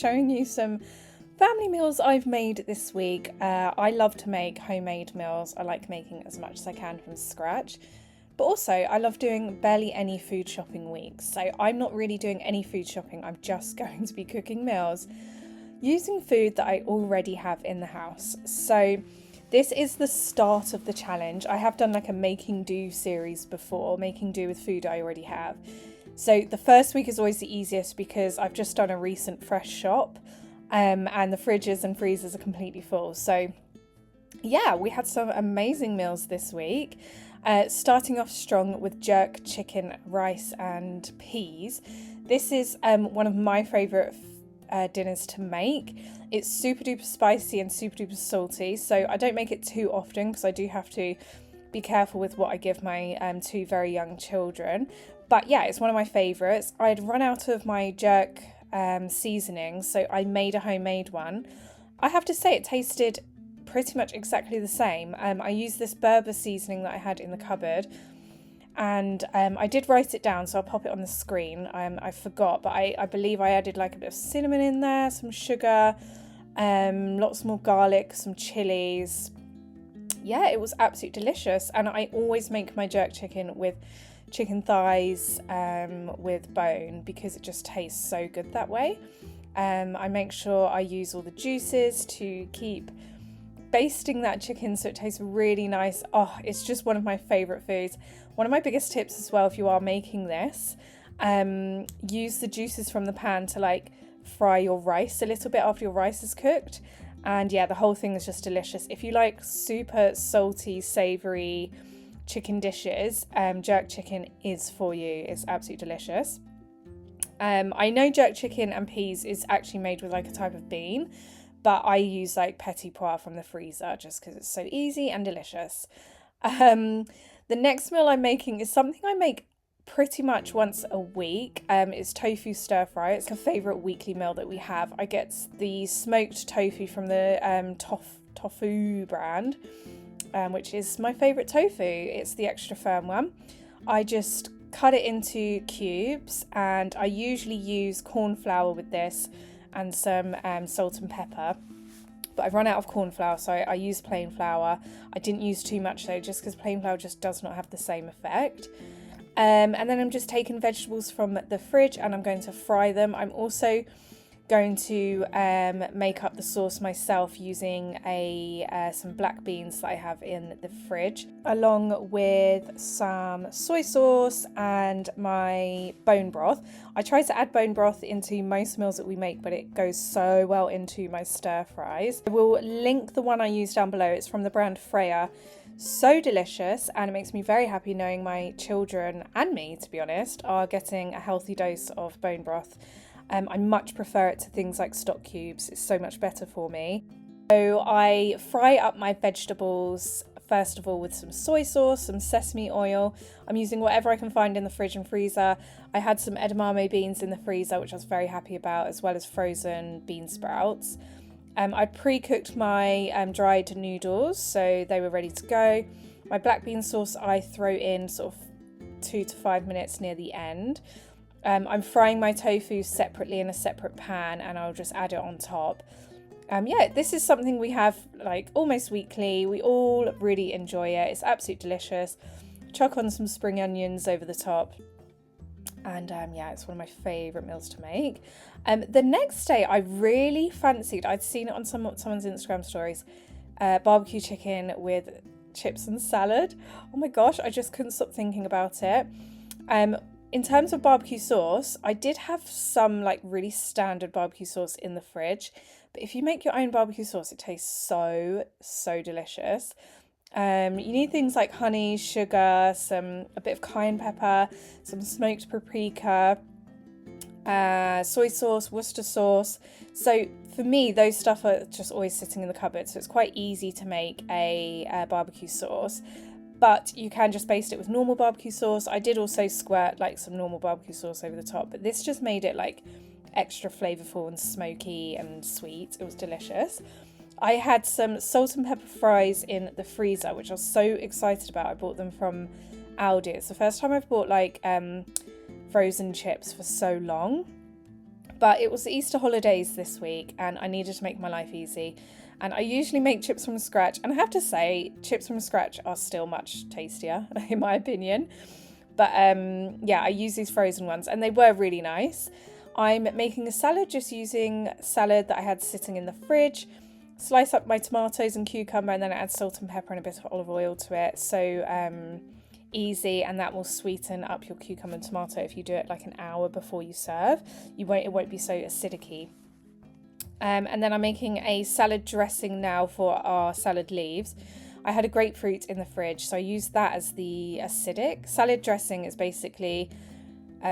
showing you some family meals I've made this week. I love to make homemade meals. I like making as much as I can from scratch. But also, I love doing barely any food shopping weeks. So I'm not really doing any food shopping. I'm just going to be cooking meals using food that I already have in the house. So this is the start of the challenge. I have done like a making do series before, making do with food I already have. So the first week is always the easiest because I've just done a recent fresh shop and the fridges and freezers are completely full. So yeah, we had some amazing meals this week. Starting off strong with jerk chicken, rice and peas. This is one of my favourite dinners to make. It's super duper spicy and super duper salty, so I don't make it too often because I do have to be careful with what I give my two very young children. But yeah, it's one of my favourites. I'd run out of my jerk seasoning, so I made a homemade one. I have to say it tasted pretty much exactly the same. I used this Berber seasoning that I had in the cupboard, and I did write it down, so I'll pop it on the screen. I forgot, but I believe I added like a bit of cinnamon in there, some sugar, lots more garlic, some chilies. Yeah, it was absolutely delicious, and I always make my jerk chicken with chicken thighs with bone because it just tastes so good that way. I make sure I use all the juices to keep basting that chicken so it tastes really nice. Oh, it's just one of my favourite foods. One of my biggest tips as well, if you are making this, use the juices from the pan to like fry your rice a little bit after your rice is cooked. And yeah, the whole thing is just delicious. If you like super salty, savoury chicken dishes, jerk chicken is for you. It's absolutely delicious. I know jerk chicken and peas is actually made with like a type of bean, but I use like petit pois from the freezer just because it's so easy and delicious. The next meal I'm making is something I make pretty much once a week. It's tofu stir fry. It's a favourite weekly meal that we have. I get the smoked tofu from the Tofu brand, which is my favourite tofu. It's the extra firm one. I just cut it into cubes, and I usually use corn flour with this and some salt and pepper, but I've run out of corn flour, so I use plain flour. I didn't use too much though, just because plain flour just does not have the same effect. And then I'm just taking vegetables from the fridge and I'm going to fry them. I'm also going to make up the sauce myself using some black beans that I have in the fridge, along with some soy sauce and my bone broth. I try to add bone broth into most meals that we make, but it goes so well into my stir fries. I will link the one I use down below. It's from the brand Freya. So delicious, and it makes me very happy knowing my children and me, to be honest, are getting a healthy dose of bone broth. I much prefer it to things like stock cubes. It's so much better for me. So I fry up my vegetables first of all with some soy sauce, some sesame oil. I'm using whatever I can find in the fridge and freezer. I had some edamame beans in the freezer, which I was very happy about, as well as frozen bean sprouts. I pre-cooked my dried noodles, so they were ready to go. My black bean sauce I throw in sort of 2 to 5 minutes near the end. I'm frying my tofu separately in a separate pan, and I'll just add it on top. Yeah, this is something we have like almost weekly. We all really enjoy it. It's absolutely delicious. Chuck on some spring onions over the top. And yeah, it's one of my favourite meals to make. The next day I really fancied, I'd seen it on someone's Instagram stories, barbecue chicken with chips and salad. Oh my gosh, I just couldn't stop thinking about it. In terms of barbecue sauce, I did have some like really standard barbecue sauce in the fridge, but if you make your own barbecue sauce, it tastes so delicious. You need things like honey, sugar, a bit of cayenne pepper, some smoked paprika, soy sauce, Worcester sauce. So for me, those stuff are just always sitting in the cupboard, so it's quite easy to make a barbecue sauce. But you can just baste it with normal barbecue sauce. I did also squirt like some normal barbecue sauce over the top, but this just made it like extra flavourful and smoky and sweet. It was delicious. I had some salt and pepper fries in the freezer, which I was so excited about. I bought them from Aldi. It's the first time I've bought like frozen chips for so long. But it was the Easter holidays this week and I needed to make my life easy. And I usually make chips from scratch. And I have to say, chips from scratch are still much tastier, in my opinion. But yeah, I use these frozen ones and they were really nice. I'm making a salad just using salad that I had sitting in the fridge. Slice up my tomatoes and cucumber and then I add salt and pepper and a bit of olive oil to it. So easy, and that will sweeten up your cucumber and tomato if you do it like an hour before you serve. It won't be so acidic-y. And then I'm making a salad dressing now for our salad leaves. I had a grapefruit in the fridge, so I used that as the acidic. Salad dressing is basically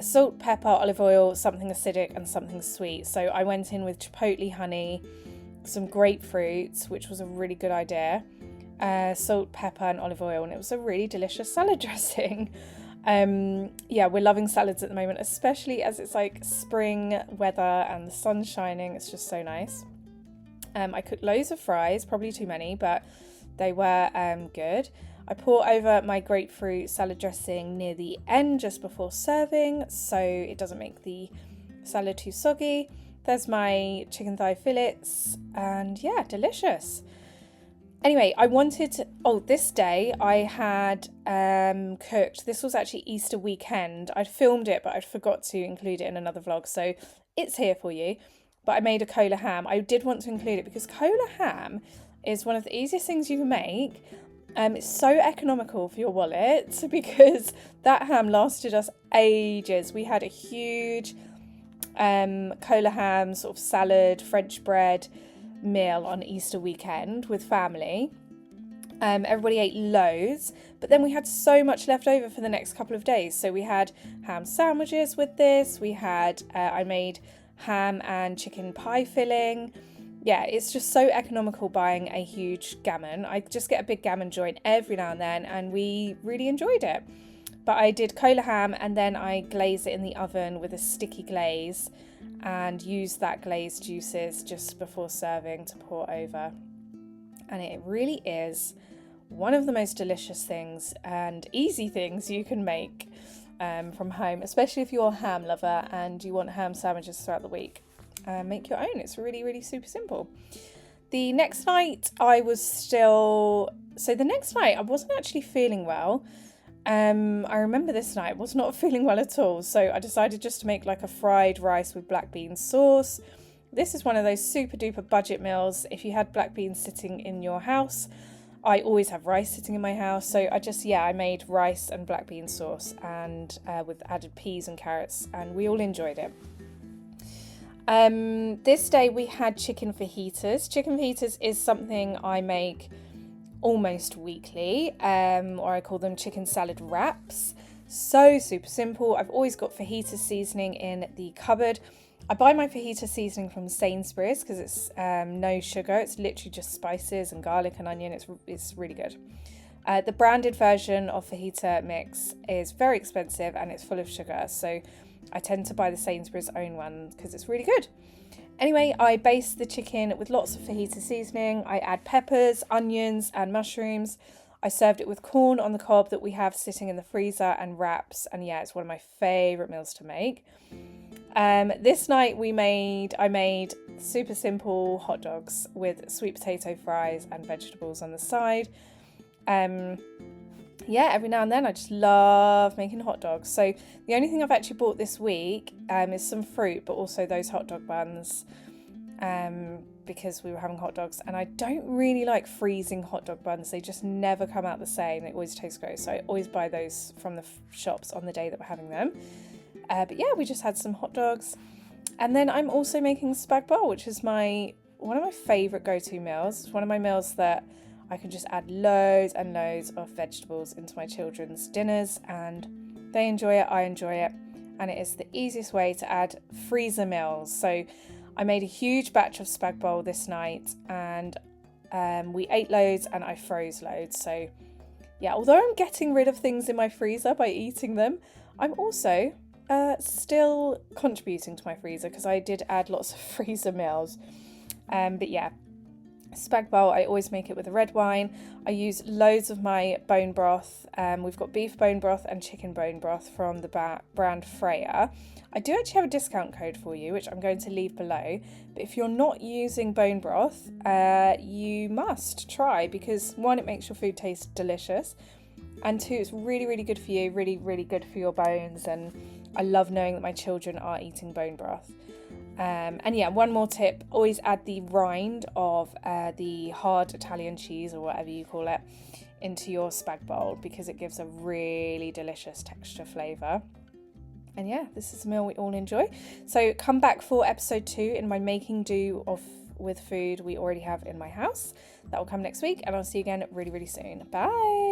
salt, pepper, olive oil, something acidic and something sweet. So I went in with chipotle honey, some grapefruit, which was a really good idea, salt, pepper and olive oil, and it was a really delicious salad dressing. Yeah, we're loving salads at the moment, especially as it's like spring weather and the sun's shining. It's just so nice. I cooked loads of fries, probably too many, but they were good. I pour over my grapefruit salad dressing near the end just before serving so it doesn't make the salad too soggy. There's my chicken thigh fillets and yeah, delicious. Anyway, this day I had cooked, this was actually Easter weekend. I'd filmed it, but I forgot to include it in another vlog, so it's here for you. But I made a cola ham. I did want to include it because cola ham is one of the easiest things you can make. It's so economical for your wallet because that ham lasted us ages. We had a huge cola ham, sort of salad, French bread meal on Easter weekend with family. Everybody ate loads, but then we had so much left over for the next couple of days. So we had ham sandwiches with this. We had, I made ham and chicken pie filling. Yeah, it's just so economical buying a huge gammon. I just get a big gammon joint every now and then, and we really enjoyed it. But I did cola ham and then I glazed it in the oven with a sticky glaze and used that glazed juices just before serving to pour over. And it really is one of the most delicious things and easy things you can make from home, especially if you're a ham lover and you want ham sandwiches throughout the week. Make your own. It's really, really super simple. The next night I wasn't actually feeling well. I remember this night I was not feeling well at all, so I decided just to make like a fried rice with black bean sauce. This is one of those super duper budget meals. If you had black beans sitting in your house, I always have rice sitting in my house, so I made rice and black bean sauce and with added peas and carrots, and we all enjoyed it. This day we had chicken fajitas. Chicken fajitas is something I make almost weekly, or I call them chicken salad wraps. So super simple. I've always got fajita seasoning in the cupboard. I buy my fajita seasoning from Sainsbury's because it's no sugar. It's literally just spices and garlic and onion. It's really good. The branded version of fajita mix is very expensive and it's full of sugar, so I tend to buy the Sainsbury's own one because it's really good. Anyway, I baste the chicken with lots of fajita seasoning. I add peppers, onions and mushrooms. I served it with corn on the cob that we have sitting in the freezer and wraps, and yeah, it's one of my favourite meals to make. This night I made super simple hot dogs with sweet potato fries and vegetables on the side. Every now and then I just love making hot dogs. So the only thing I've actually bought this week is some fruit, but also those hot dog buns, because we were having hot dogs, and I don't really like freezing hot dog buns. They just never come out the same. They always taste gross. So I always buy those from the shops on the day that we're having them. But yeah, we just had some hot dogs. And then I'm also making spag bol, which is one of my favourite go-to meals. It's one of my meals that I can just add loads and loads of vegetables into my children's dinners, and they enjoy it, I enjoy it, and it is the easiest way to add freezer meals. So I made a huge batch of spag bol this night, and we ate loads and I froze loads. So yeah, although I'm getting rid of things in my freezer by eating them, I'm also still contributing to my freezer because I did add lots of freezer meals. But yeah, Spag bowl, I always make it with a red wine. I use loads of my bone broth. We've got beef bone broth and chicken bone broth from the brand Freya. I do actually have a discount code for you, which I'm going to leave below. But if you're not using bone broth, you must try, because one, it makes your food taste delicious, and two, it's really, really good for you, really, really good for your bones. And I love knowing that my children are eating bone broth. And yeah, one more tip, always add the rind of the hard Italian cheese, or whatever you call it, into your spag bowl, because it gives a really delicious texture flavour. And yeah, this is a meal we all enjoy. So come back for episode 2 in my making do with food we already have in my house. That will come next week, and I'll see you again really, really soon. Bye!